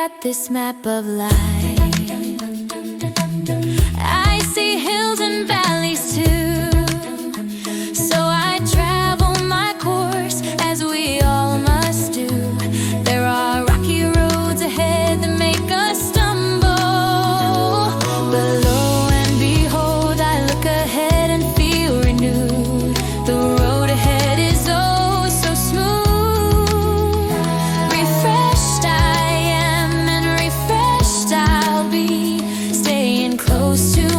at this map of life, I see hills and valleys too. So I travel my course as we all must do. There are rocky roads ahead that make us stumble, but lo and behold, I look ahead and feel renewed. The road ahead is oh so smooth. Refreshed I am and refreshed I'll be, staying close to